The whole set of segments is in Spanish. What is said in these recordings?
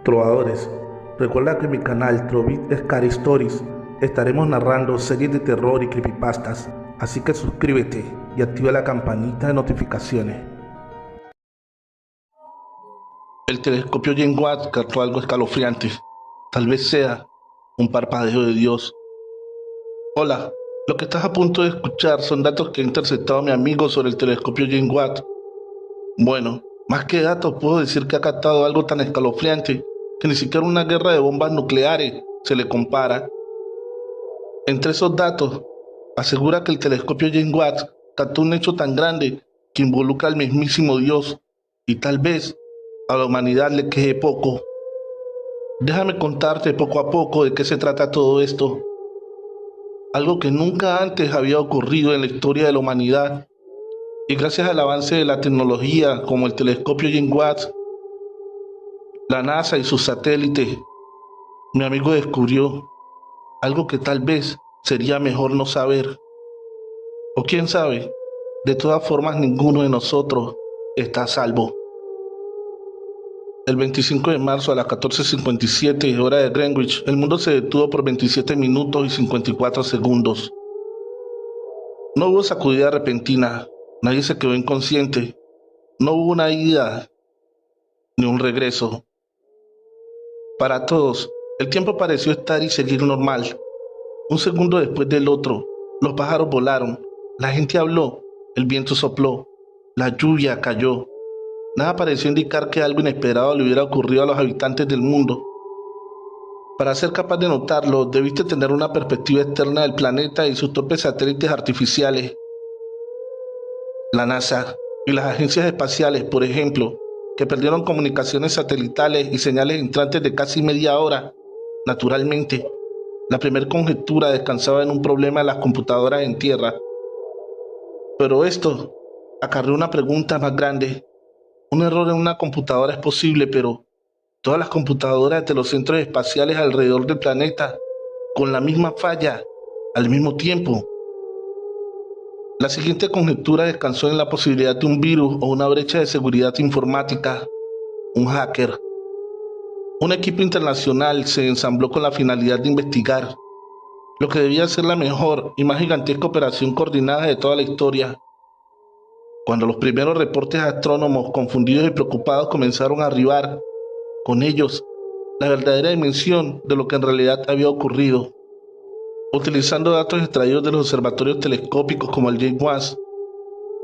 Trovadores, recuerda que en mi canal Trovit Scary Stories estaremos narrando series de terror y creepypastas, así que suscríbete y activa la campanita de notificaciones. El telescopio James Watt captó algo escalofriante. Tal vez sea un parpadeo de Dios. Hola, lo que estás a punto de escuchar son datos que ha interceptado mi amigo sobre el telescopio James Watt. Bueno, más que datos puedo decir que ha captado algo tan escalofriante que ni siquiera una guerra de bombas nucleares se le compara. Entre esos datos, asegura que el telescopio James Watt captó un hecho tan grande que involucra al mismísimo Dios y tal vez a la humanidad le quede poco. Déjame contarte poco a poco de qué se trata todo esto. Algo que nunca antes había ocurrido en la historia de la humanidad. Y gracias al avance de la tecnología como el telescopio James Watt, la NASA y sus satélites, mi amigo descubrió algo que tal vez sería mejor no saber. O quién sabe, de todas formas ninguno de nosotros está a salvo. El 25 de marzo a las 14:57 hora de Greenwich, el mundo se detuvo por 27 minutos y 54 segundos. No hubo sacudida repentina, nadie se quedó inconsciente, no hubo una ida ni un regreso. Para todos, el tiempo pareció estar y seguir normal. Un segundo después del otro, los pájaros volaron, la gente habló, el viento sopló, la lluvia cayó. Nada pareció indicar que algo inesperado le hubiera ocurrido a los habitantes del mundo. Para ser capaz de notarlo, debiste tener una perspectiva externa del planeta y sus torpes satélites artificiales. La NASA y las agencias espaciales, por ejemplo, que perdieron comunicaciones satelitales y señales entrantes de casi media hora. Naturalmente, la primera conjetura descansaba en un problema de las computadoras en tierra. Pero esto acarreó una pregunta más grande. Un error en una computadora es posible, pero todas las computadoras de los centros espaciales alrededor del planeta, con la misma falla, al mismo tiempo. La siguiente conjetura descansó en la posibilidad de un virus o una brecha de seguridad informática, un hacker. Un equipo internacional se ensambló con la finalidad de investigar lo que debía ser la mejor y más gigantesca operación coordinada de toda la historia. Cuando los primeros reportes astrónomos confundidos y preocupados comenzaron a arribar, con ellos la verdadera dimensión de lo que en realidad había ocurrido. Utilizando datos extraídos de los observatorios telescópicos como el James Watt,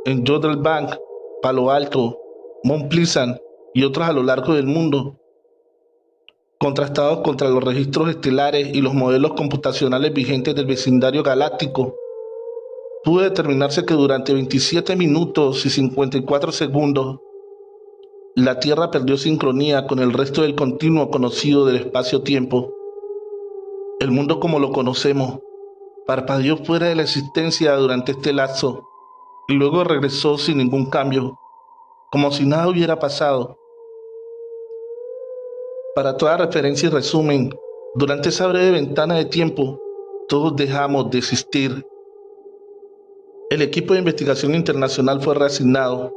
en Jodrell Bank, Palo Alto, Mount Pleasant y otros a lo largo del mundo, contrastados contra los registros estelares y los modelos computacionales vigentes del vecindario galáctico, pudo determinarse que durante 27 minutos y 54 segundos, la Tierra perdió sincronía con el resto del continuo conocido del espacio-tiempo. El mundo como lo conocemos parpadeó fuera de la existencia durante este lapso y luego regresó sin ningún cambio, como si nada hubiera pasado. Para toda referencia y resumen, durante esa breve ventana de tiempo, todos dejamos de existir. El equipo de investigación internacional fue reasignado.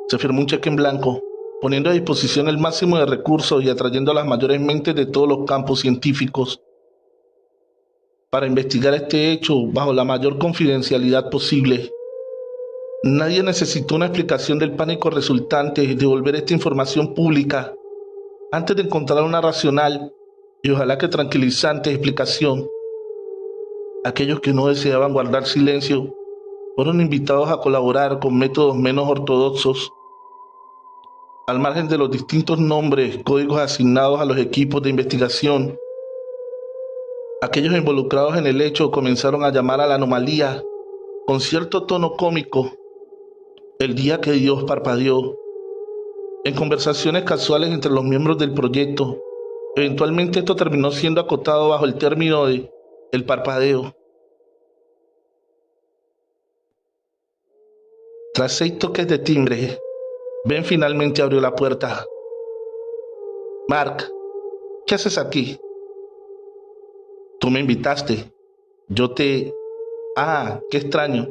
Se firmó un cheque en blanco, poniendo a disposición el máximo de recursos y atrayendo a las mayores mentes de todos los campos científicos para investigar este hecho bajo la mayor confidencialidad posible. Nadie necesitó una explicación del pánico resultante de volver esta información pública antes de encontrar una racional y ojalá que tranquilizante explicación. Aquellos que no deseaban guardar silencio fueron invitados a colaborar con métodos menos ortodoxos. Al margen de los distintos nombres, códigos asignados a los equipos de investigación, aquellos involucrados en el hecho comenzaron a llamar a la anomalía, con cierto tono cómico, el día que Dios parpadeó. En conversaciones casuales entre los miembros del proyecto, eventualmente esto terminó siendo acotado bajo el término de el parpadeo. Tras 6 toques de timbre, Ben finalmente abrió la puerta. Mark, ¿qué haces aquí? Tú me invitaste. Yo te... Ah, qué extraño.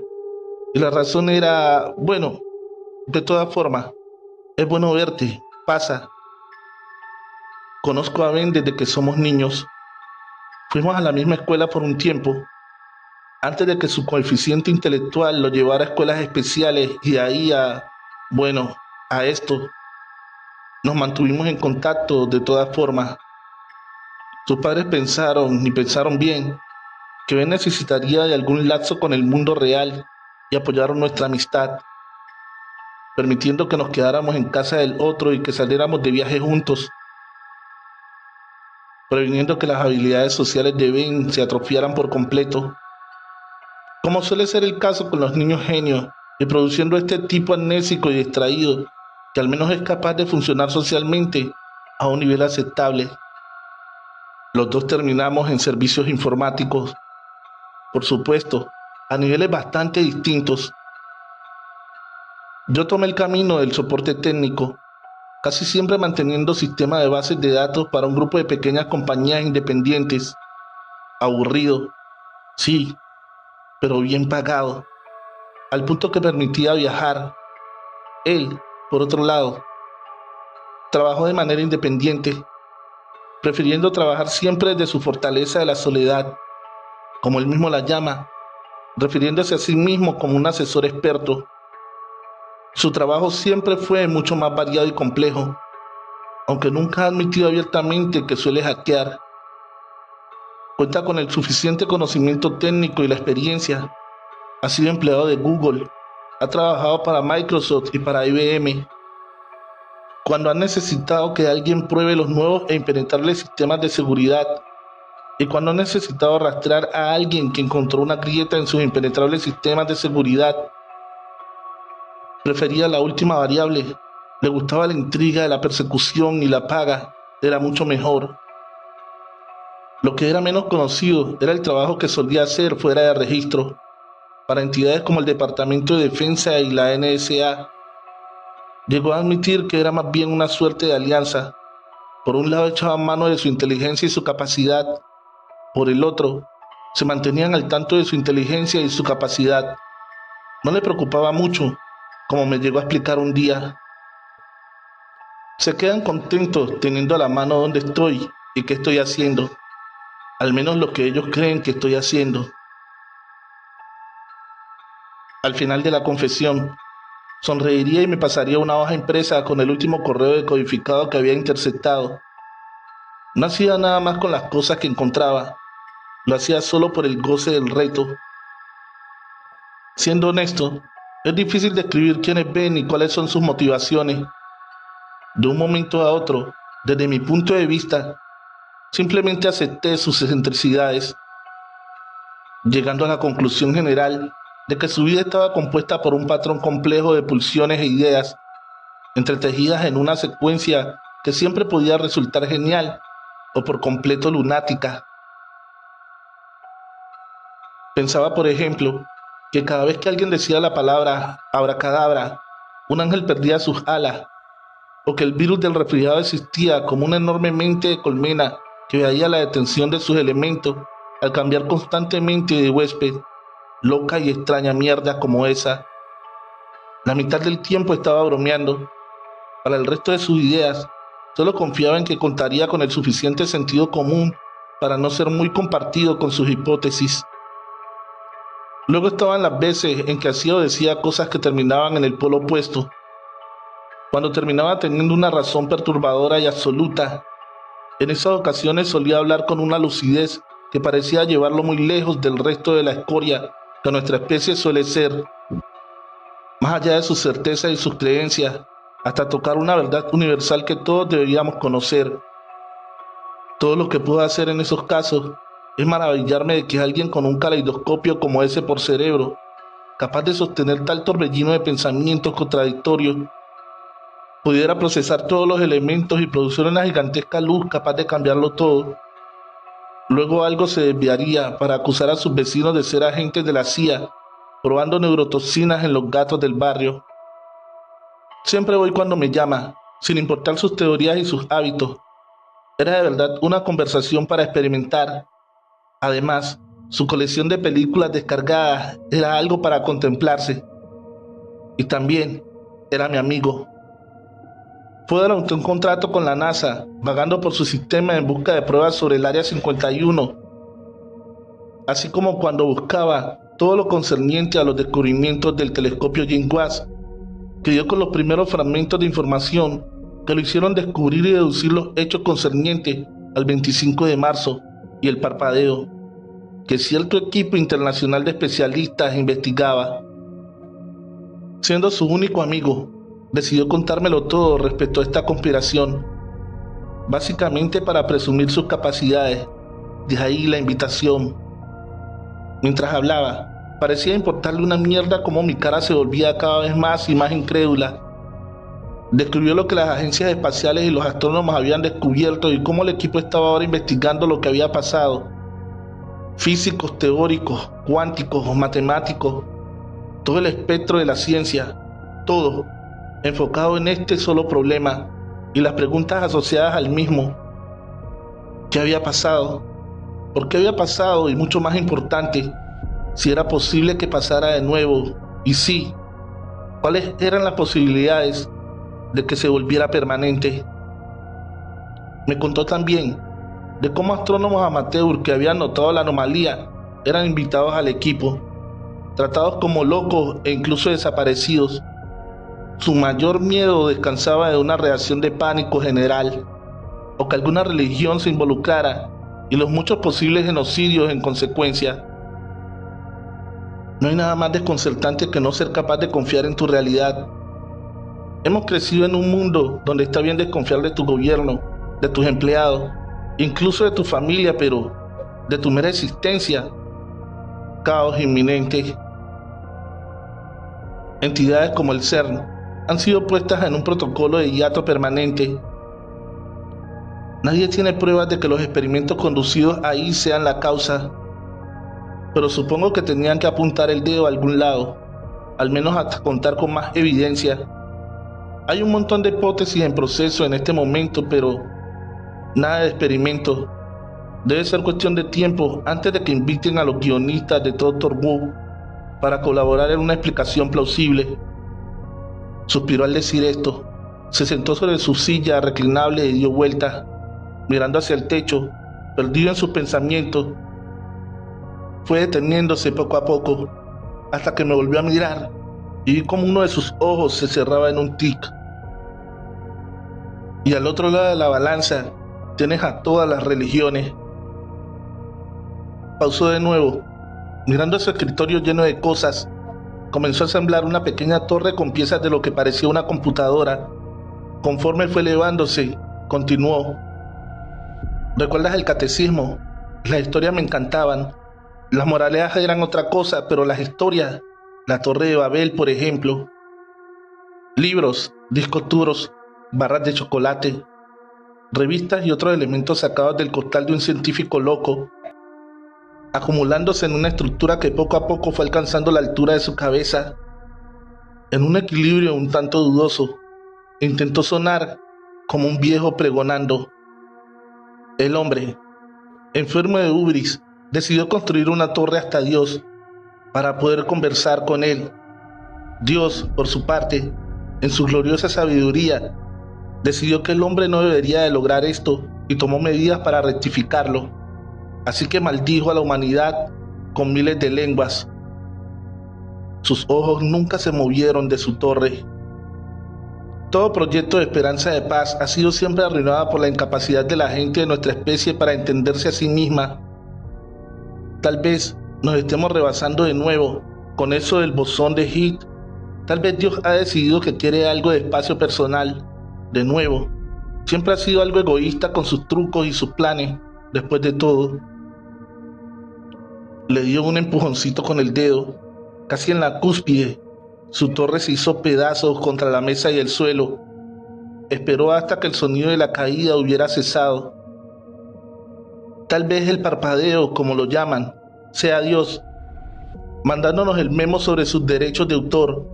Y la razón era... Bueno, de todas formas, es bueno verte. Pasa. Conozco a Ben desde que somos niños. Fuimos a la misma escuela por un tiempo, antes de que su coeficiente intelectual lo llevara a escuelas especiales y de ahí a esto. Nos mantuvimos en contacto de todas formas. Sus padres pensaron, y pensaron bien, que Ben necesitaría de algún lazo con el mundo real y apoyaron nuestra amistad, permitiendo que nos quedáramos en casa del otro y que saliéramos de viaje juntos, previniendo que las habilidades sociales de Ben se atrofiaran por completo, como suele ser el caso con los niños genios, y produciendo este tipo amnésico y distraído, que al menos es capaz de funcionar socialmente a un nivel aceptable. Los dos terminamos en servicios informáticos, por supuesto, a niveles bastante distintos. Yo tomé el camino del soporte técnico, casi siempre manteniendo sistemas de bases de datos para un grupo de pequeñas compañías independientes. Aburrido, sí, pero bien pagado, al punto que permitía viajar. Él, por otro lado, trabajó de manera independiente, prefiriendo trabajar siempre desde su fortaleza de la soledad, como él mismo la llama, refiriéndose a sí mismo como un asesor experto. Su trabajo siempre fue mucho más variado y complejo, aunque nunca ha admitido abiertamente que suele hackear. Cuenta con el suficiente conocimiento técnico y la experiencia. Ha sido empleado de Google, ha trabajado para Microsoft y para IBM. Cuando han necesitado que alguien pruebe los nuevos e impenetrables sistemas de seguridad, y cuando han necesitado rastrear a alguien que encontró una grieta en sus impenetrables sistemas de seguridad, prefería la última variable. Le gustaba la intriga de la persecución y la paga era mucho mejor. Lo que era menos conocido era el trabajo que solía hacer fuera de registro, para entidades como el Departamento de Defensa y la NSA. Llegó a admitir que era más bien una suerte de alianza. Por un lado echaban mano de su inteligencia y su capacidad, por el otro, se mantenían al tanto de su inteligencia y su capacidad. No le preocupaba mucho, como me llegó a explicar un día. Se quedan contentos teniendo a la mano dónde estoy y qué estoy haciendo, al menos lo que ellos creen que estoy haciendo. Al final de la confesión, sonreiría y me pasaría una hoja impresa con el último correo decodificado que había interceptado. No hacía nada más con las cosas que encontraba, lo hacía solo por el goce del reto. Siendo honesto, es difícil describir quién es Ben y cuáles son sus motivaciones. De un momento a otro, desde mi punto de vista, simplemente acepté sus excentricidades, llegando a la conclusión general de que su vida estaba compuesta por un patrón complejo de pulsiones e ideas, entretejidas en una secuencia que siempre podía resultar genial o por completo lunática. Pensaba, por ejemplo, que cada vez que alguien decía la palabra abracadabra, un ángel perdía sus alas, o que el virus del resfriado existía como una enorme mente de colmena que veía la detención de sus elementos al cambiar constantemente de huésped. Loca y extraña mierda como esa. La mitad del tiempo estaba bromeando. Para el resto de sus ideas, solo confiaba en que contaría con el suficiente sentido común para no ser muy compartido con sus hipótesis. Luego estaban las veces en que hacía o decía cosas que terminaban en el polo opuesto. Cuando terminaba teniendo una razón perturbadora y absoluta, en esas ocasiones solía hablar con una lucidez que parecía llevarlo muy lejos del resto de la escoria que nuestra especie suele ser, más allá de sus certezas y sus creencias, hasta tocar una verdad universal que todos deberíamos conocer. Todo lo que puedo hacer en esos casos es maravillarme de que alguien con un caleidoscopio como ese por cerebro, capaz de sostener tal torbellino de pensamientos contradictorios, pudiera procesar todos los elementos y producir una gigantesca luz capaz de cambiarlo todo. Luego algo se desviaría para acusar a sus vecinos de ser agentes de la CIA, probando neurotoxinas en los gatos del barrio. Siempre voy cuando me llama, sin importar sus teorías y sus hábitos. Era de verdad una conversación para experimentar. Además, su colección de películas descargadas era algo para contemplarse. Y también era mi amigo. Fue durante un contrato con la NASA, vagando por su sistema en busca de pruebas sobre el Área 51, así como cuando buscaba todo lo concerniente a los descubrimientos del telescopio James Watt, que dio con los primeros fragmentos de información que lo hicieron descubrir y deducir los hechos concernientes al 25 de marzo y el parpadeo, que cierto equipo internacional de especialistas investigaba. Siendo su único amigo, decidió contármelo todo respecto a esta conspiración, básicamente para presumir sus capacidades. De ahí la invitación. Mientras hablaba, parecía importarle una mierda cómo mi cara se volvía cada vez más y más incrédula. Describió lo que las agencias espaciales y los astrónomos habían descubierto y cómo el equipo estaba ahora investigando lo que había pasado. Físicos, teóricos, cuánticos, matemáticos, todo el espectro de la ciencia, todo enfocado en este solo problema y las preguntas asociadas al mismo. ¿Qué había pasado? ¿Por qué había pasado? Y mucho más importante, si era posible que pasara de nuevo, y sí, ¿cuáles eran las posibilidades de que se volviera permanente? Me contó también de cómo astrónomos amateurs que habían notado la anomalía eran invitados al equipo, tratados como locos e incluso desaparecidos. Su mayor miedo descansaba de una reacción de pánico general, o que alguna religión se involucrara, y los muchos posibles genocidios en consecuencia. No hay nada más desconcertante que no ser capaz de confiar en tu realidad. Hemos crecido en un mundo donde está bien desconfiar de tu gobierno, de tus empleados, incluso de tu familia, pero de tu mera existencia, caos inminente. Entidades como el CERN han sido puestas en un protocolo de hiato permanente. Nadie tiene pruebas de que los experimentos conducidos ahí sean la causa, pero supongo que tenían que apuntar el dedo a algún lado, al menos hasta contar con más evidencia. Hay un montón de hipótesis en proceso en este momento, pero nada de experimentos. Debe ser cuestión de tiempo antes de que inviten a los guionistas de Doctor Who para colaborar en una explicación plausible. Suspiró al decir esto. Se sentó sobre su silla reclinable y dio vueltas, mirando hacia el techo, perdido en sus pensamientos. Fue deteniéndose poco a poco, hasta que me volvió a mirar y vi como uno de sus ojos se cerraba en un tic. Y al otro lado de la balanza tienes a todas las religiones. Pausó de nuevo, mirando su escritorio lleno de cosas. Comenzó a ensamblar una pequeña torre con piezas de lo que parecía una computadora. Conforme fue elevándose, continuó. ¿Recuerdas el catecismo? Las historias me encantaban. Las moralejas eran otra cosa, pero las historias, la Torre de Babel, por ejemplo. Libros, discos duros, barras de chocolate, revistas y otros elementos sacados del costal de un científico loco, acumulándose en una estructura que poco a poco fue alcanzando la altura de su cabeza. En un equilibrio un tanto dudoso, intentó sonar como un viejo pregonando. El hombre, enfermo de ubris, decidió construir una torre hasta Dios para poder conversar con él. Dios, por su parte, en su gloriosa sabiduría, decidió que el hombre no debería de lograr esto y tomó medidas para rectificarlo. Así que maldijo a la humanidad con miles de lenguas. Sus ojos nunca se movieron de su torre. Todo proyecto de esperanza de paz ha sido siempre arruinado por la incapacidad de la gente de nuestra especie para entenderse a sí misma. Tal vez nos estemos rebasando de nuevo con eso del bosón de Higgs. Tal vez Dios ha decidido que quiere algo de espacio personal. De nuevo, siempre ha sido algo egoísta con sus trucos y sus planes, después de todo. Le dio un empujoncito con el dedo, casi en la cúspide. Su torre se hizo pedazos contra la mesa y el suelo. Esperó hasta que el sonido de la caída hubiera cesado. Tal vez el parpadeo, como lo llaman, sea Dios, mandándonos el memo sobre sus derechos de autor,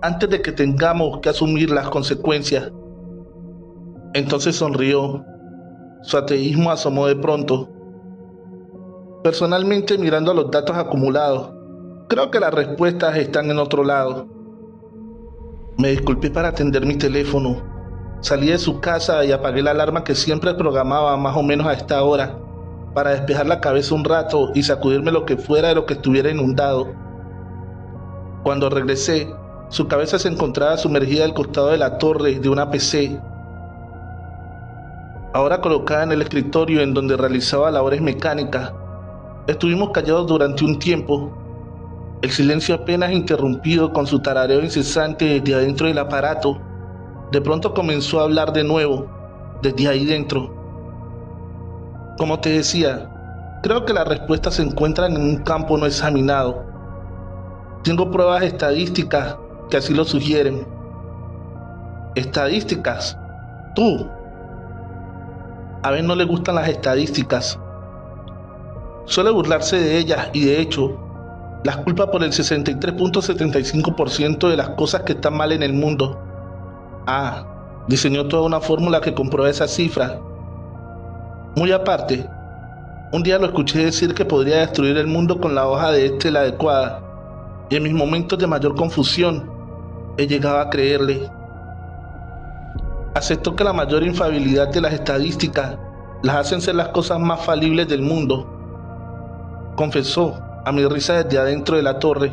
antes de que tengamos que asumir las consecuencias. Entonces sonrió. Su ateísmo asomó de pronto. Personalmente, mirando a los datos acumulados, creo que las respuestas están en otro lado. Me disculpé para atender mi teléfono. Salí de su casa y apagué la alarma que siempre programaba más o menos a esta hora, para despejar la cabeza un rato y sacudirme lo que fuera de lo que estuviera inundado. Cuando regresé, su cabeza se encontraba sumergida al costado de la torre de una PC, ahora colocada en el escritorio en donde realizaba labores mecánicas. Estuvimos callados durante un tiempo, el silencio apenas interrumpido con su tarareo incesante desde adentro del aparato. De pronto comenzó a hablar de nuevo, desde ahí dentro. Como te decía, creo que las respuestas se encuentran en un campo no examinado. Tengo pruebas estadísticas que así lo sugieren. ¿Estadísticas? ¿Tú? A Ben no le gustan las estadísticas. Suele burlarse de ellas y de hecho, las culpa por el 63.75% de las cosas que están mal en el mundo. Diseñó toda una fórmula que comprueba esa cifra. Muy aparte, un día lo escuché decir que podría destruir el mundo con la hoja de la adecuada, y en mis momentos de mayor confusión, he llegado a creerle. Aceptó que la mayor infalibilidad de las estadísticas las hacen ser las cosas más falibles del mundo. Confesó, a mi risa desde adentro de la torre,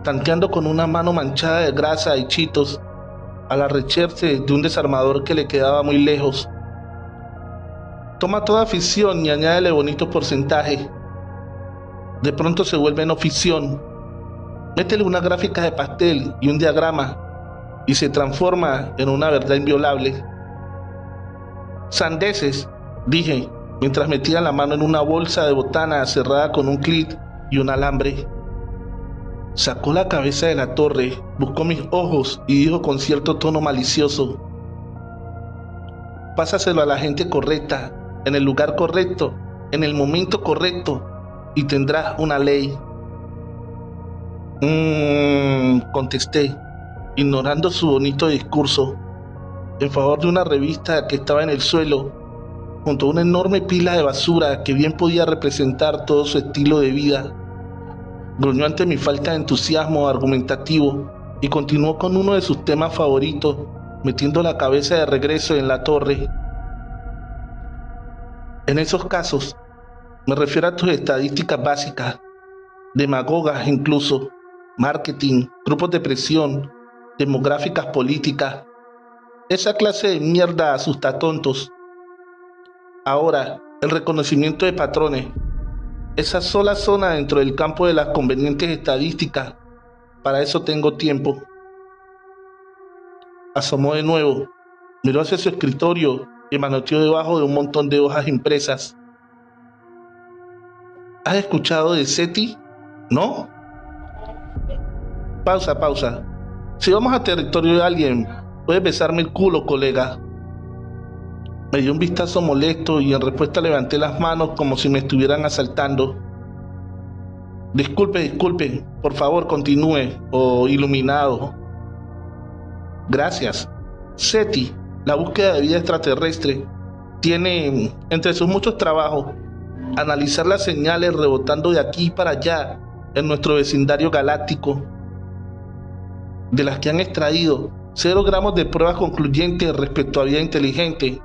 tanteando con una mano manchada de grasa y chitos, al arrecherse de un desarmador que le quedaba muy lejos. Toma toda ficción y añádele bonitos porcentajes. De pronto se vuelve no ficción. Métele una gráfica de pastel y un diagrama y se transforma en una verdad inviolable. Sandeces, dije, mientras metía la mano en una bolsa de botana cerrada con un clip y un alambre. Sacó la cabeza de la torre, buscó mis ojos y dijo con cierto tono malicioso: pásaselo a la gente correcta, en el lugar correcto, en el momento correcto, y tendrás una ley. Contesté, ignorando su bonito discurso, en favor de una revista que estaba en el suelo, junto a una enorme pila de basura que bien podía representar todo su estilo de vida. Gruñó ante mi falta de entusiasmo argumentativo y continuó con uno de sus temas favoritos, metiendo la cabeza de regreso en la torre. En esos casos, me refiero a tus estadísticas básicas, demagogas incluso, marketing, grupos de presión, demográficas políticas. Esa clase de mierda asusta tontos. Ahora, el reconocimiento de patrones. Esa sola zona dentro del campo de las convenientes estadísticas. Para eso tengo tiempo. Asomó de nuevo, miró hacia su escritorio y manoteó debajo de un montón de hojas impresas. ¿Has escuchado de SETI? ¿No? Pausa. Si vamos a territorio de alguien, puedes besarme el culo, colega. Me dio un vistazo molesto y en respuesta levanté las manos como si me estuvieran asaltando. Disculpe, por favor continúe, iluminado. Gracias. SETI, la búsqueda de vida extraterrestre, tiene, entre sus muchos trabajos, analizar las señales rebotando de aquí para allá en nuestro vecindario galáctico, de las que han extraído 0 gramos de pruebas concluyentes respecto a vida inteligente.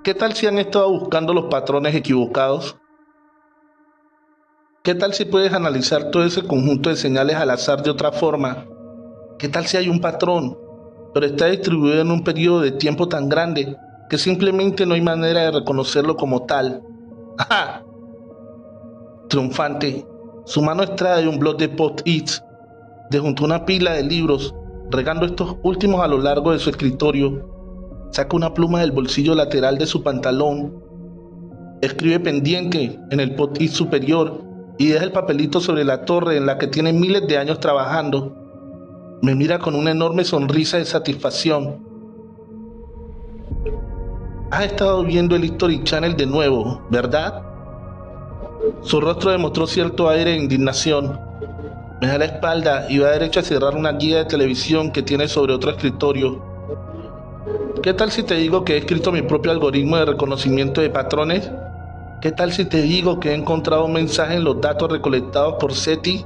¿Qué tal si han estado buscando los patrones equivocados? ¿Qué tal si puedes analizar todo ese conjunto de señales al azar de otra forma? ¿Qué tal si hay un patrón, pero está distribuido en un periodo de tiempo tan grande que simplemente no hay manera de reconocerlo como tal? ¡Ajá! Triunfante, su mano extrae un blog de post-its de junto a una pila de libros, regando estos últimos a lo largo de su escritorio. Saca una pluma del bolsillo lateral de su pantalón, escribe pendiente en el post-it superior y deja el papelito sobre la torre en la que tiene miles de años trabajando. Me mira con una enorme sonrisa de satisfacción. Has estado viendo el History Channel de nuevo, ¿verdad? Su rostro demostró cierto aire de indignación. Me da la espalda y va derecho a cerrar una guía de televisión que tiene sobre otro escritorio. ¿Qué tal si te digo que he escrito mi propio algoritmo de reconocimiento de patrones? ¿Qué tal si te digo que he encontrado un mensaje en los datos recolectados por SETI?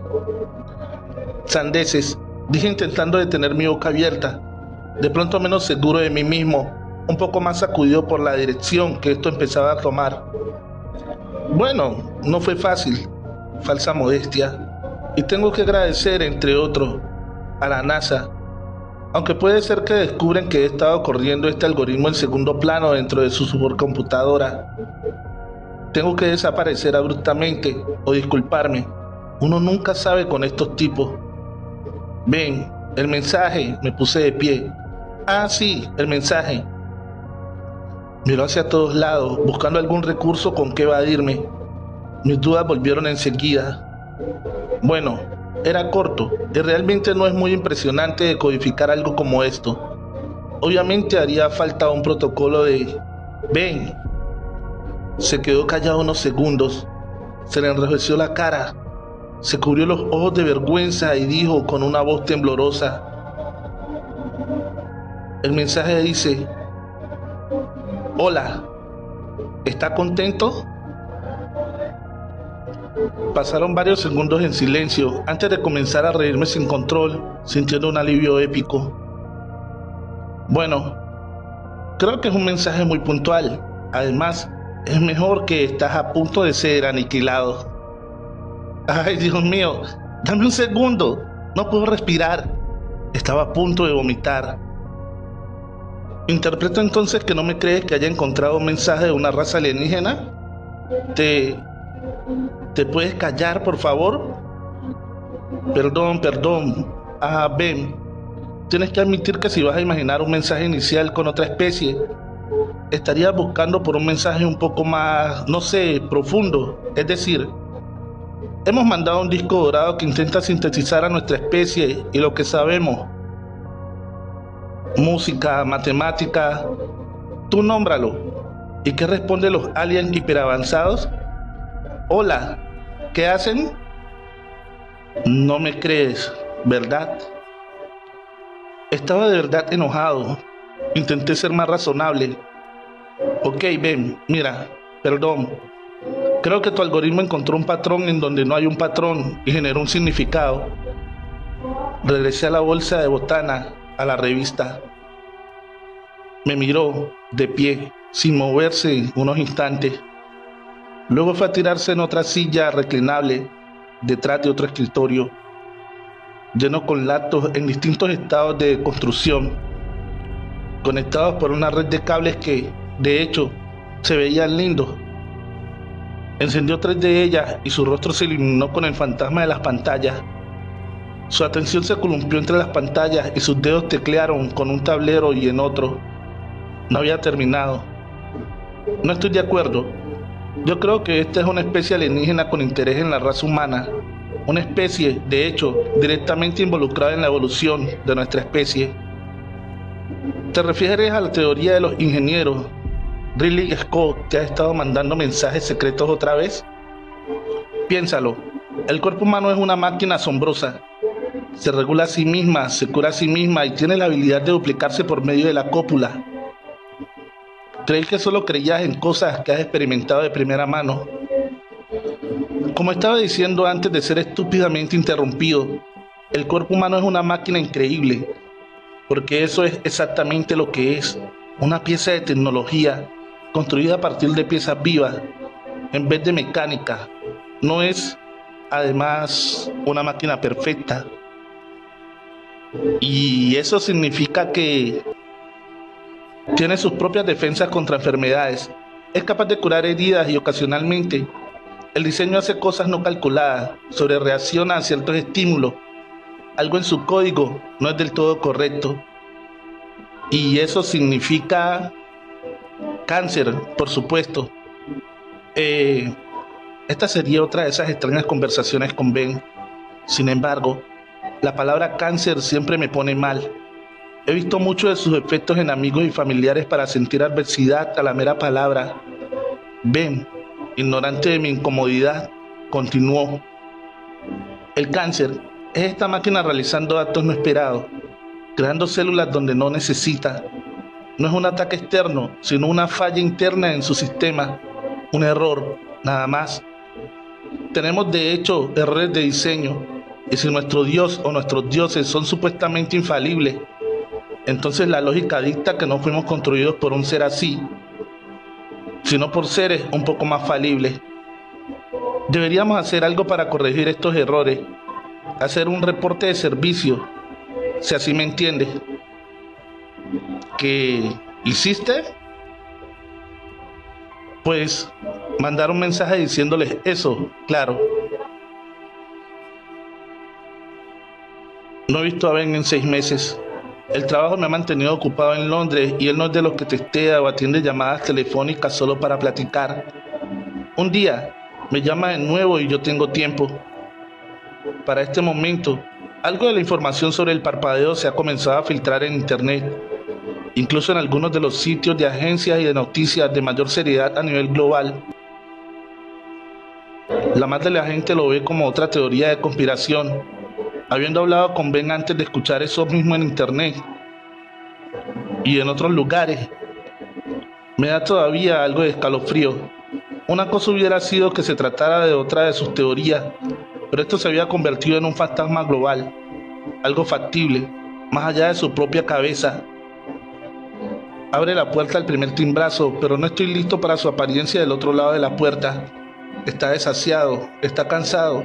Sandeces, dije intentando detener mi boca abierta. de pronto menos seguro de mí mismo, un poco más sacudido por la dirección que esto empezaba a tomar. Bueno, no fue fácil, falsa modestia, y tengo que agradecer, entre otros, a la NASA, aunque puede ser que descubren que he estado corriendo este algoritmo en segundo plano dentro de su supercomputadora. Tengo que desaparecer abruptamente o disculparme. Uno nunca sabe con estos tipos. Ven, el mensaje, me puse de pie. Ah, sí, el mensaje. Miró hacia todos lados, buscando algún recurso con que evadirme. Mis dudas volvieron enseguida. Bueno, era corto y realmente no es muy impresionante decodificar algo como esto. Obviamente haría falta un protocolo de... Ven. Se quedó callado unos segundos. Se le enrojeció la cara. Se cubrió los ojos de vergüenza y dijo con una voz temblorosa: el mensaje dice: hola, ¿está contento? Pasaron varios segundos en silencio antes de comenzar a reírme sin control, sintiendo un alivio épico. Bueno, creo que es un mensaje muy puntual. Además, es mejor que estás a punto de ser aniquilado. Ay, Dios mío, dame un segundo, no puedo respirar. Estaba a punto de vomitar. Interpreto entonces que no me crees que haya encontrado un mensaje de una raza alienígena. ¿Te puedes callar, por favor? Perdón. Ven, tienes que admitir que si vas a imaginar un mensaje inicial con otra especie, estarías buscando por un mensaje un poco más, no sé, profundo. Es decir, hemos mandado un disco dorado que intenta sintetizar a nuestra especie y lo que sabemos. Música, matemática, tú nómbralo. ¿Y qué responden los aliens hiperavanzados? Hola, ¿qué hacen? No me crees, ¿verdad? Estaba de verdad enojado. Intenté ser más razonable. Ok, ven, mira, perdón. Creo que tu algoritmo encontró un patrón en donde no hay un patrón y generó un significado. Regresé a la bolsa de botana, a la revista. Me miró, de pie, sin moverse unos instantes. Luego fue a tirarse en otra silla reclinable, detrás de otro escritorio, lleno con laptops en distintos estados de construcción, conectados por una red de cables que, de hecho, se veían lindos. Encendió 3 de ellas y su rostro se iluminó con el fantasma de las pantallas. Su atención se columpió entre las pantallas y sus dedos teclearon con un tablero y en otro. No había terminado. No estoy de acuerdo. Yo creo que esta es una especie alienígena con interés en la raza humana. Una especie, de hecho, directamente involucrada en la evolución de nuestra especie. ¿Te refieres a la teoría de los ingenieros? ¿Ridley Scott te ha estado mandando mensajes secretos otra vez? Piénsalo. El cuerpo humano es una máquina asombrosa. Se regula a sí misma, se cura a sí misma y tiene la habilidad de duplicarse por medio de la cópula. Creí que solo creías en cosas que has experimentado de primera mano. Como estaba diciendo antes de ser estúpidamente interrumpido, el cuerpo humano es una máquina increíble, porque eso es exactamente lo que es, una pieza de tecnología construida a partir de piezas vivas, en vez de mecánica. No es, además, una máquina perfecta. Y eso significa que tiene sus propias defensas contra enfermedades. Es capaz de curar heridas y ocasionalmente el diseño hace cosas no calculadas, sobrereacciona a ciertos estímulos. Algo en su código no es del todo correcto. Y eso significa cáncer, por supuesto. Esta sería otra de esas extrañas conversaciones con Ben. Sin embargo, la palabra cáncer siempre me pone mal. He visto muchos de sus efectos en amigos y familiares para sentir adversidad a la mera palabra. Ben, ignorante de mi incomodidad, continuó. El cáncer es esta máquina realizando actos no esperados, creando células donde no necesita. No es un ataque externo, sino una falla interna en su sistema, un error, nada más. Tenemos de hecho errores de diseño, y si nuestro Dios o nuestros dioses son supuestamente infalibles, Entonces la lógica dicta que no fuimos construidos por un ser así, sino por seres un poco más falibles. Deberíamos hacer algo para corregir estos errores, hacer un reporte de servicio, si así me entiendes. ¿Qué hiciste? Pues mandar un mensaje diciéndoles eso, claro. No he visto a Ben en 6 meses. El trabajo me ha mantenido ocupado en Londres y él no es de los que testea o atiende llamadas telefónicas solo para platicar. Un día me llama de nuevo y yo tengo tiempo. Para este momento, algo de la información sobre el parpadeo se ha comenzado a filtrar en internet, incluso en algunos de los sitios de agencias y de noticias de mayor seriedad a nivel global. La más de la gente lo ve como otra teoría de conspiración. Habiendo hablado con Ben antes de escuchar eso mismo en internet y en otros lugares, me da todavía algo de escalofrío. Una cosa hubiera sido que se tratara de otra de sus teorías, pero esto se había convertido en un fantasma global, algo factible, más allá de su propia cabeza. Abre la puerta al primer timbrazo, pero no estoy listo para su apariencia del otro lado de la puerta. Está desasiado, está cansado,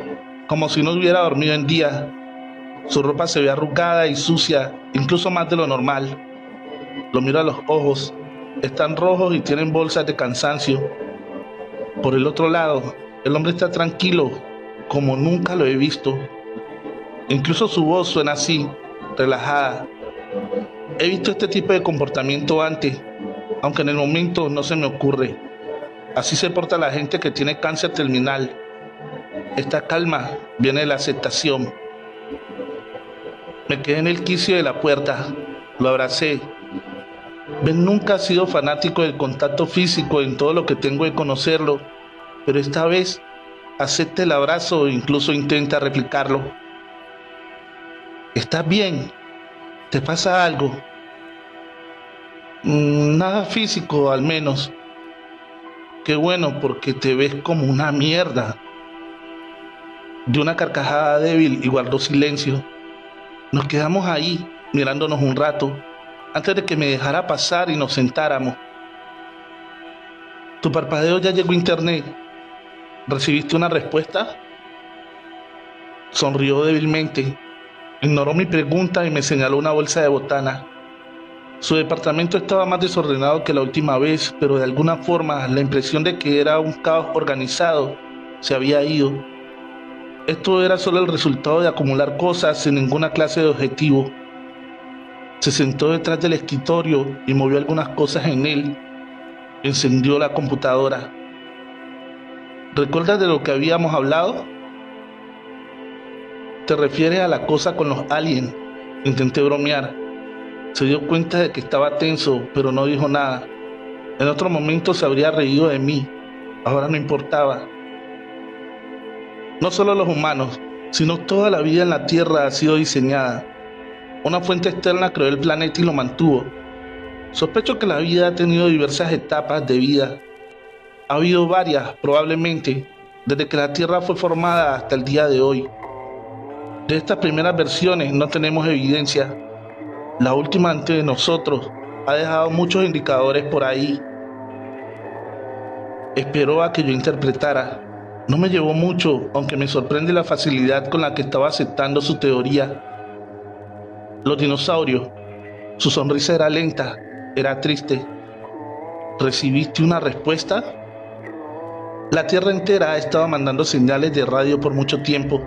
como si no hubiera dormido en días. Su ropa se ve arrugada y sucia, incluso más de lo normal. Lo miro a los ojos, están rojos y tienen bolsas de cansancio. Por el otro lado, el hombre está tranquilo, como nunca lo he visto. Incluso su voz suena así, relajada. He visto este tipo de comportamiento antes, aunque en el momento no se me ocurre. Así se porta la gente que tiene cáncer terminal. Esta calma viene de la aceptación. Me quedé en el quicio de la puerta, lo abracé. Ben nunca ha sido fanático del contacto físico en todo lo que tengo de conocerlo, pero esta vez acepta el abrazo e incluso intenta replicarlo. ¿Estás bien? ¿Te pasa algo? Nada físico, al menos. Qué bueno, porque te ves como una mierda. Dio una carcajada débil y guardó silencio. Nos quedamos ahí, mirándonos un rato, antes de que me dejara pasar y nos sentáramos. Tu parpadeo ya llegó a internet. ¿Recibiste una respuesta? Sonrió débilmente. Ignoró mi pregunta y me señaló una bolsa de botana. Su departamento estaba más desordenado que la última vez, pero de alguna forma la impresión de que era un caos organizado se había ido. Esto era solo el resultado de acumular cosas sin ninguna clase de objetivo. Se sentó detrás del escritorio y movió algunas cosas en él. Encendió la computadora. ¿Recuerdas de lo que habíamos hablado? ¿Te refieres a la cosa con los aliens? Intenté bromear. Se dio cuenta de que estaba tenso, pero no dijo nada. En otro momento se habría reído de mí. Ahora no importaba. No solo los humanos, sino toda la vida en la Tierra ha sido diseñada. Una fuente externa creó el planeta y lo mantuvo. Sospecho que la vida ha tenido diversas etapas de vida. Ha habido varias, probablemente, desde que la Tierra fue formada hasta el día de hoy. De estas primeras versiones no tenemos evidencia. La última antes de nosotros ha dejado muchos indicadores por ahí. Esperó a que yo interpretara. No me llevó mucho, aunque me sorprende la facilidad con la que estaba aceptando su teoría. Los dinosaurios. Su sonrisa era lenta, era triste. ¿Recibiste una respuesta? La Tierra entera ha estado mandando señales de radio por mucho tiempo.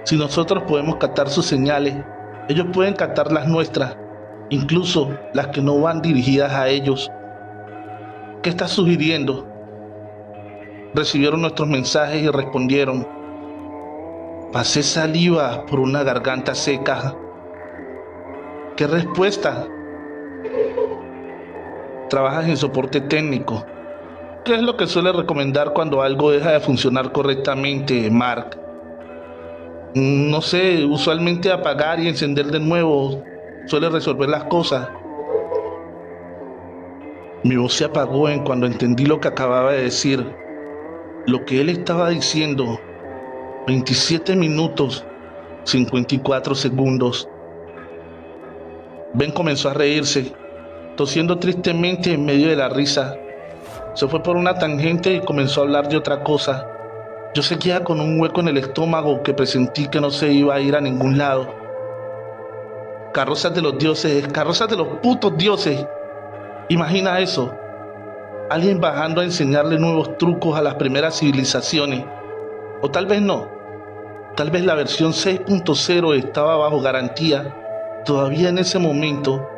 Si nosotros podemos captar sus señales, ellos pueden captar las nuestras, incluso las que no van dirigidas a ellos. ¿Qué estás sugiriendo? Recibieron nuestros mensajes y respondieron. Pasé saliva por una garganta seca. ¿Qué respuesta? Trabajas en soporte técnico. ¿Qué es lo que suele recomendar cuando algo deja de funcionar correctamente, Mark? No sé, usualmente apagar y encender de nuevo suele resolver las cosas. Mi voz se apagó en cuando entendí lo que acababa de decir. Lo que él estaba diciendo. 27 minutos, 54 segundos. Ben comenzó a reírse, tosiendo tristemente en medio de la risa. Se fue por una tangente y comenzó a hablar de otra cosa. Yo seguía con un hueco en el estómago que presentí que no se iba a ir a ningún lado. Carrozas de los dioses, carrozas de los putos dioses. Imagina eso. Alguien bajando a enseñarle nuevos trucos a las primeras civilizaciones. O tal vez no. Tal vez la versión 6.0 estaba bajo garantía todavía en ese momento,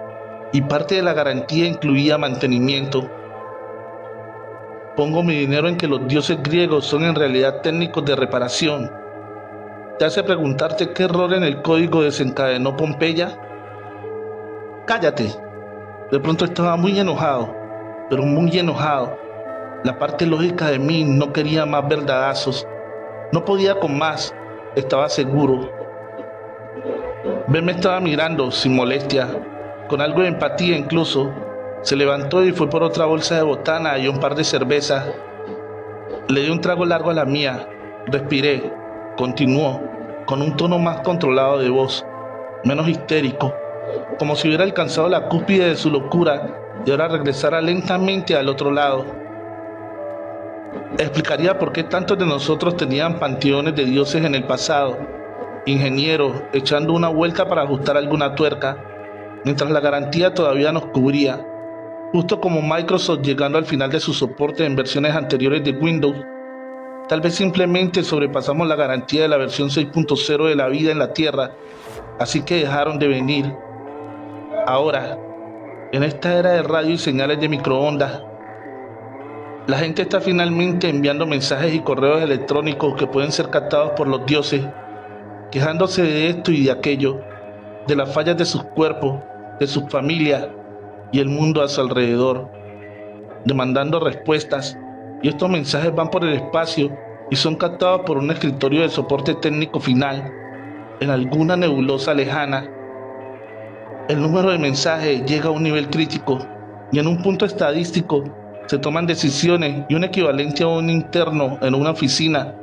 y parte de la garantía incluía mantenimiento. Pongo mi dinero en que los dioses griegos son en realidad técnicos de reparación. ¿Te hace preguntarte qué error en el código desencadenó Pompeya? Cállate. De pronto estaba muy enojado, pero muy enojado. La parte lógica de mí no quería más verdadazos. No podía con más, estaba seguro. Ben me estaba mirando sin molestia, con algo de empatía incluso. Se levantó y fue por otra bolsa de botana y un par de cervezas. Le di un trago largo a la mía, respiré, continuó, con un tono más controlado de voz, menos histérico, como si hubiera alcanzado la cúspide de su locura y ahora regresara lentamente al otro lado. Explicaría por qué tantos de nosotros tenían panteones de dioses en el pasado, ingenieros echando una vuelta para ajustar alguna tuerca, mientras la garantía todavía nos cubría, justo como Microsoft llegando al final de su soporte en versiones anteriores de Windows. Tal vez simplemente sobrepasamos la garantía de la versión 6.0 de la vida en la Tierra, así que dejaron de venir. Ahora, en esta era de radio y señales de microondas, la gente está finalmente enviando mensajes y correos electrónicos que pueden ser captados por los dioses, quejándose de esto y de aquello, de las fallas de sus cuerpos, de sus familias y el mundo a su alrededor, demandando respuestas, y estos mensajes van por el espacio y son captados por un escritorio de soporte técnico final en alguna nebulosa lejana. El número de mensajes llega a un nivel crítico y en un punto estadístico se toman decisiones, y un equivalente a un interno en una oficina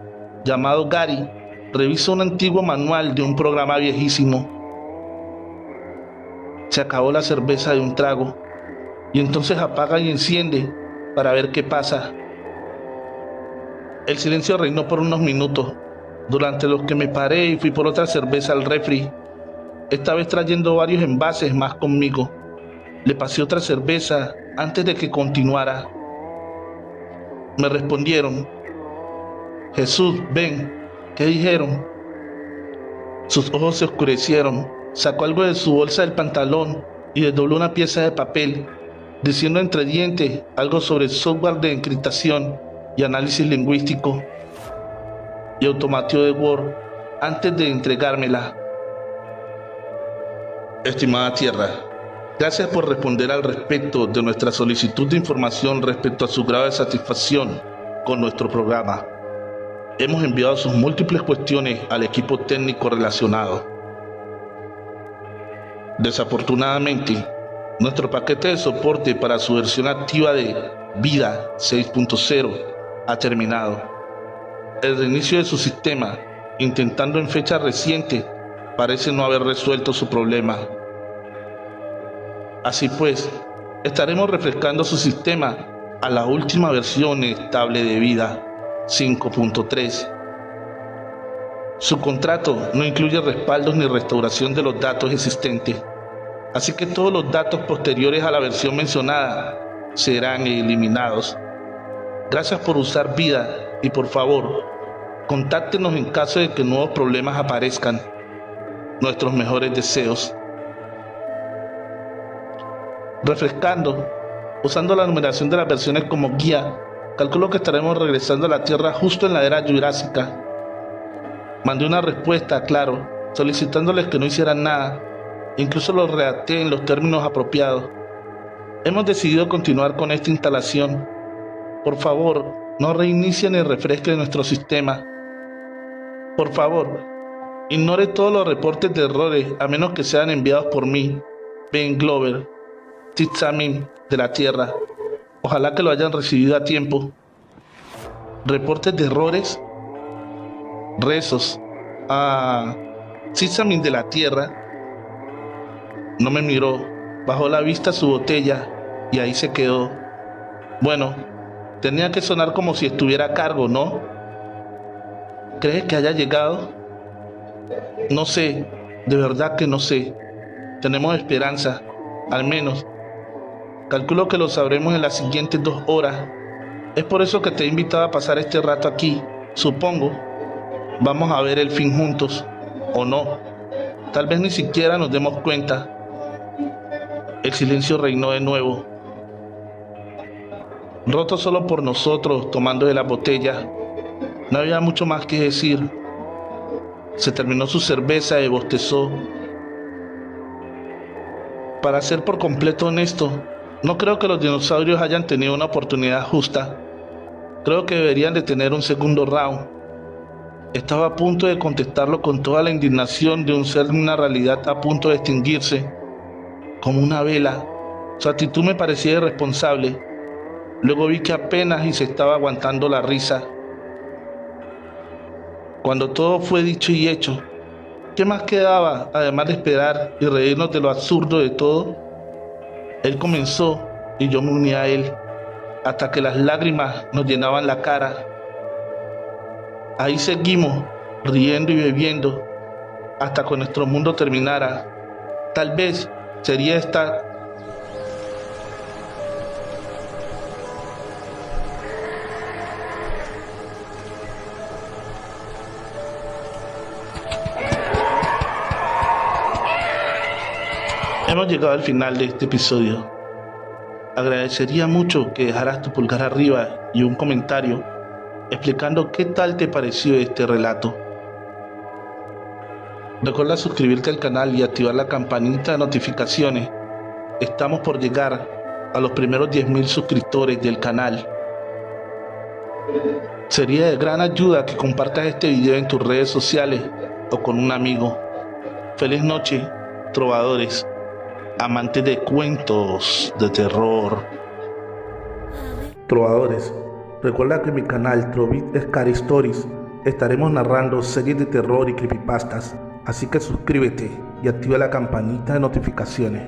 llamado Gary revisa un antiguo manual de un programa viejísimo. Se acabó la cerveza de un trago y entonces apaga y enciende para ver qué pasa. El silencio reinó por unos minutos, durante los que me paré y fui por otra cerveza al refri, esta vez trayendo varios envases más conmigo. Le pasé otra cerveza antes de que continuara. Me respondieron: Jesús, ven, ¿qué dijeron? Sus ojos se oscurecieron. Sacó algo de su bolsa del pantalón y desdobló una pieza de papel, diciendo entre dientes algo sobre software de encriptación y análisis lingüístico y automateo de Word antes de entregármela. Estimada Tierra, gracias por responder al respecto de nuestra solicitud de información respecto a su grado de satisfacción con nuestro programa. Hemos enviado sus múltiples cuestiones al equipo técnico relacionado. Desafortunadamente, nuestro paquete de soporte para su versión activa de Vida 6.0 ha terminado. El reinicio de su sistema, intentando en fecha reciente, parece no haber resuelto su problema. Así pues, estaremos refrescando su sistema a la última versión estable de Vida 5.3. Su contrato no incluye respaldos ni restauración de los datos existentes, así que todos los datos posteriores a la versión mencionada serán eliminados. Gracias por usar Vida y por favor, contáctenos en caso de que nuevos problemas aparezcan. Nuestros mejores deseos. Refrescando, usando la numeración de las versiones como guía, calculo que estaremos regresando a la Tierra justo en la era jurásica. Mandé una respuesta, claro, solicitándoles que no hicieran nada. Incluso lo redacté en los términos apropiados. Hemos decidido continuar con esta instalación. Por favor, no reinicien ni refresquen nuestro sistema. Por favor, ignore todos los reportes de errores a menos que sean enviados por mí, Ben Glover, Titsamin de la Tierra. Ojalá que lo hayan recibido a tiempo. ¿Reportes de errores? Rezos. Titsamin de la Tierra. No me miró. Bajó la vista a su botella y ahí se quedó. Bueno, tenía que sonar como si estuviera a cargo, ¿no? ¿Crees que haya llegado? No sé, de verdad que no sé. Tenemos esperanza, al menos. Calculo que lo sabremos en las siguientes 2 horas. Es por eso que te he invitado a pasar este rato aquí, supongo. Vamos a ver el fin juntos, o no. Tal vez ni siquiera nos demos cuenta. El silencio reinó de nuevo, roto solo por nosotros tomando de la botella. No había mucho más que decir. Se terminó su cerveza y bostezó. Para ser por completo honesto, no creo que los dinosaurios hayan tenido una oportunidad justa. Creo que deberían de tener un segundo round. Estaba a punto de contestarlo con toda la indignación de un ser en una realidad a punto de extinguirse, como una vela. Su actitud me parecía irresponsable. Luego vi que apenas y se estaba aguantando la risa. Cuando todo fue dicho y hecho, ¿qué más quedaba además de esperar y reírnos de lo absurdo de todo? Él comenzó y yo me uní a él, hasta que las lágrimas nos llenaban la cara. Ahí seguimos, riendo y bebiendo, hasta que nuestro mundo terminara. Tal vez sería esta... Hemos llegado al final de este episodio. Agradecería mucho que dejaras tu pulgar arriba y un comentario explicando qué tal te pareció este relato. Recuerda suscribirte al canal y activar la campanita de notificaciones. Estamos por llegar a los primeros 10.000 suscriptores del canal. Sería de gran ayuda que compartas este video en tus redes sociales o con un amigo. Feliz noche, trovadores, amantes de cuentos de terror. Trovadores, recuerda que en mi canal Trovit Scary Stories estaremos narrando series de terror y creepypastas, así que suscríbete y activa la campanita de notificaciones.